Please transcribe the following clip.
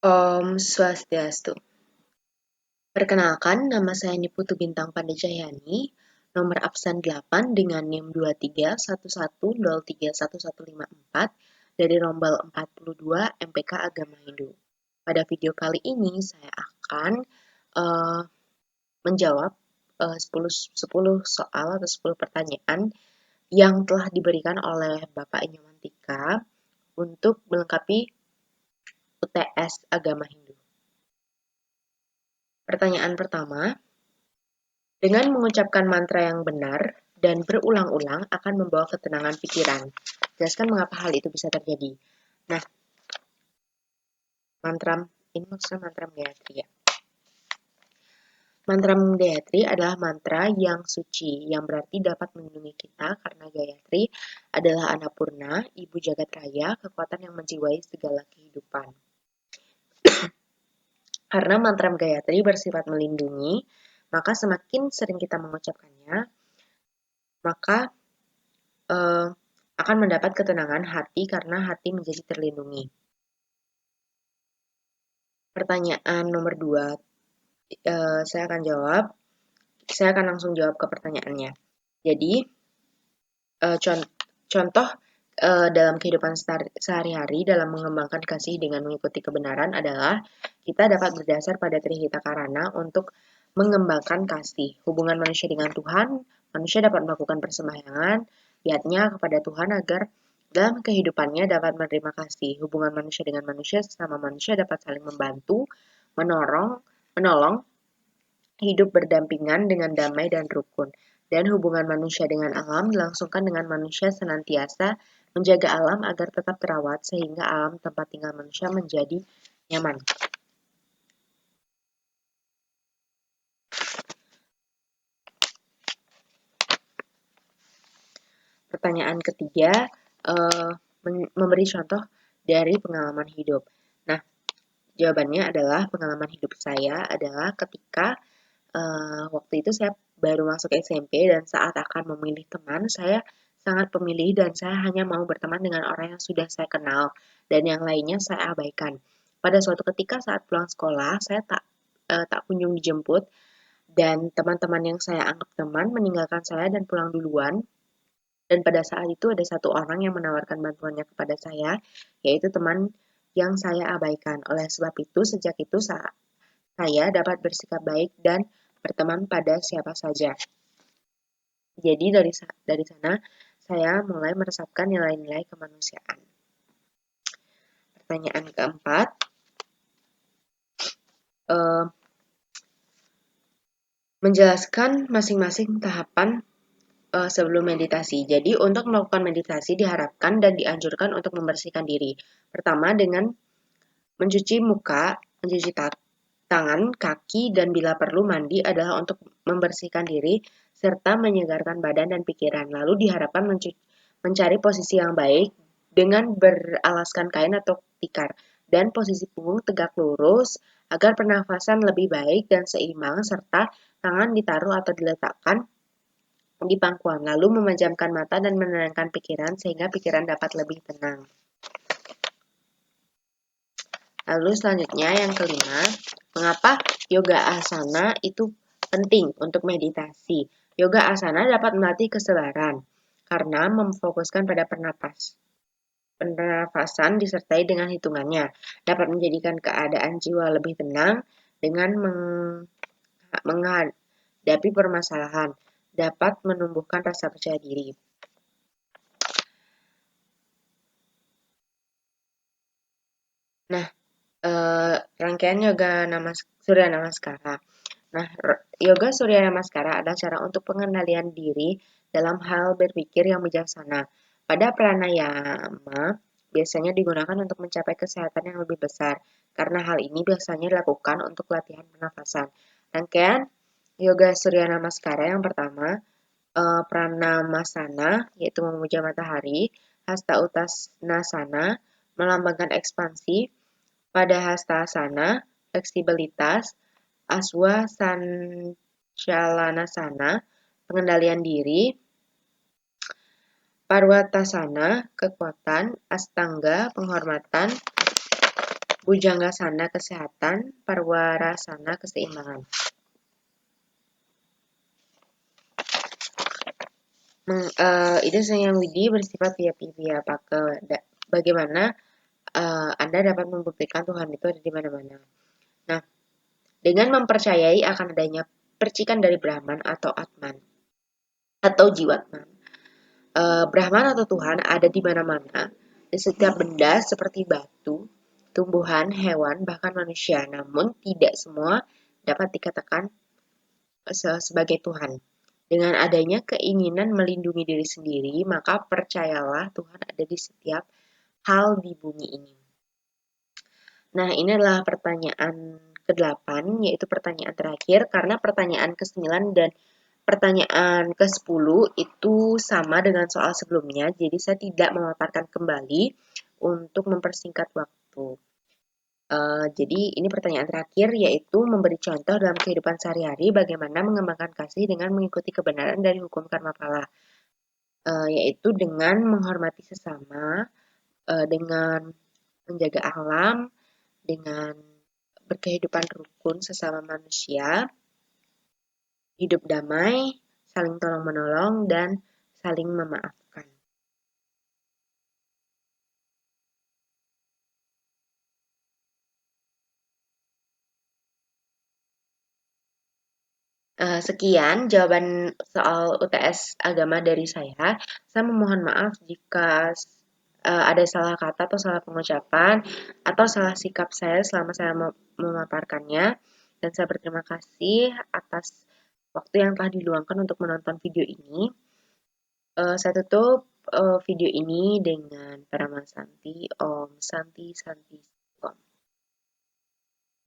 Om Swastiastu. Perkenalkan, nama saya Niputu Bintang Pandajayani, nomor absen 8 dengan NIM 2311031154 dari Rombel 42 MPK Agama Hindu. Pada video kali ini saya akan menjawab 10 soal atau 10 pertanyaan yang telah diberikan oleh Bapak Inyomantika untuk melengkapi UTS Agama Hindu. Pertanyaan pertama, dengan mengucapkan mantra yang benar dan berulang-ulang akan membawa ketenangan pikiran. Jelaskan mengapa hal itu bisa terjadi. Nah, mantra ini maksudnya mantra Gayatri ya. Mantra Gayatri adalah mantra yang suci, yang berarti dapat melindungi kita karena Gayatri adalah Annapurna, Ibu Jagat Raya, kekuatan yang menjiwai segala kehidupan. Karena mantra Gayatri bersifat melindungi, maka semakin sering kita mengucapkannya, maka akan mendapat ketenangan hati karena hati menjadi terlindungi. Pertanyaan nomor 2, saya akan langsung jawab ke pertanyaannya. Jadi, contoh dalam kehidupan sehari-hari dalam mengembangkan kasih dengan mengikuti kebenaran adalah kita dapat berdasar pada Trihita Karana untuk mengembangkan kasih. Hubungan manusia dengan Tuhan, manusia dapat melakukan persembahyangan, niatnya kepada Tuhan agar dalam kehidupannya dapat menerima kasih. Hubungan manusia dengan manusia sesama manusia dapat saling membantu, menolong, hidup berdampingan dengan damai dan rukun. Dan hubungan manusia dengan alam dilangsungkan dengan manusia senantiasa menjaga alam agar tetap terawat sehingga alam tempat tinggal manusia menjadi nyaman. Pertanyaan ketiga, memberi contoh dari pengalaman hidup. Nah, jawabannya adalah pengalaman hidup saya adalah ketika waktu itu saya baru masuk SMP dan saat akan memilih teman, saya sangat pemilih dan saya hanya mau berteman dengan orang yang sudah saya kenal dan yang lainnya saya abaikan. Pada suatu ketika saat pulang sekolah, saya tak kunjung dijemput dan teman-teman yang saya anggap teman meninggalkan saya dan pulang duluan. Dan pada saat itu ada satu orang yang menawarkan bantuannya kepada saya, yaitu teman yang saya abaikan. Oleh sebab itu, sejak itu saya dapat bersikap baik dan berteman pada siapa saja. Jadi dari sana saya mulai meresapkan nilai-nilai kemanusiaan. Pertanyaan keempat, menjelaskan masing-masing tahapan sebelum meditasi. Jadi untuk melakukan meditasi diharapkan dan dianjurkan untuk membersihkan diri. Pertama dengan mencuci muka, mencuci tangan, kaki, dan bila perlu mandi adalah untuk membersihkan diri serta menyegarkan badan dan pikiran. Lalu diharapkan mencari posisi yang baik dengan beralaskan kain atau tikar dan posisi punggung tegak lurus agar pernafasan lebih baik dan seimbang serta tangan ditaruh atau diletakkan di pangkuan, lalu memejamkan mata dan menenangkan pikiran sehingga pikiran dapat lebih tenang. Lalu selanjutnya yang kelima, mengapa yoga asana itu penting untuk meditasi? Yoga asana dapat melatih kesabaran karena memfokuskan pada pernafasan disertai dengan hitungannya, dapat menjadikan keadaan jiwa lebih tenang dengan menghadapi permasalahan, dapat menumbuhkan rasa percaya diri. Nah, rangkaian yoga Surya Namaskara. Nah, yoga Surya Namaskara adalah cara untuk pengendalian diri dalam hal berpikir yang bijaksana. Pada pranayama, biasanya digunakan untuk mencapai kesehatan yang lebih besar, karena hal ini biasanya dilakukan untuk latihan pernafasan. Rangkaian yoga Surya Namaskara yang pertama, Pranamasana, yaitu memuja matahari, Hasta Uttanasana, melambangkan ekspansi, pada Hastasana, fleksibilitas, Aswa Sancalanasana, pengendalian diri, Parwatasana, kekuatan, Astanga, penghormatan, Bhujangasana kesehatan, Parwarasana keseimbangan. Ide yang Widi bersifat via pakai. Bagaimana Anda dapat membuktikan Tuhan itu ada di mana-mana. Nah, dengan mempercayai akan adanya percikan dari Brahman atau Atman atau Jiwatman. Brahman atau Tuhan ada di mana-mana, di setiap benda seperti batu, tumbuhan, hewan, bahkan manusia. Namun tidak semua dapat dikatakan sebagai Tuhan. Dengan adanya keinginan melindungi diri sendiri, maka percayalah Tuhan ada di setiap hal di bumi ini. Nah, ini adalah pertanyaan ke-8, yaitu pertanyaan terakhir, karena pertanyaan ke-9 dan pertanyaan ke-10 itu sama dengan soal sebelumnya, jadi saya tidak memaparkan kembali untuk mempersingkat waktu. Jadi ini pertanyaan terakhir, yaitu memberi contoh dalam kehidupan sehari-hari bagaimana mengembangkan kasih dengan mengikuti kebenaran dari hukum karma pala, yaitu dengan menghormati sesama, dengan menjaga alam, dengan berkehidupan rukun sesama manusia, hidup damai, saling tolong-menolong, dan saling memaafkan. Sekian jawaban soal UTS agama dari saya. Saya memohon maaf jika ada salah kata atau salah pengucapan atau salah sikap saya selama saya memaparkannya. Dan saya berterima kasih atas waktu yang telah diluangkan untuk menonton video ini. Saya tutup video ini dengan Parama Santi, Om Santi Santi.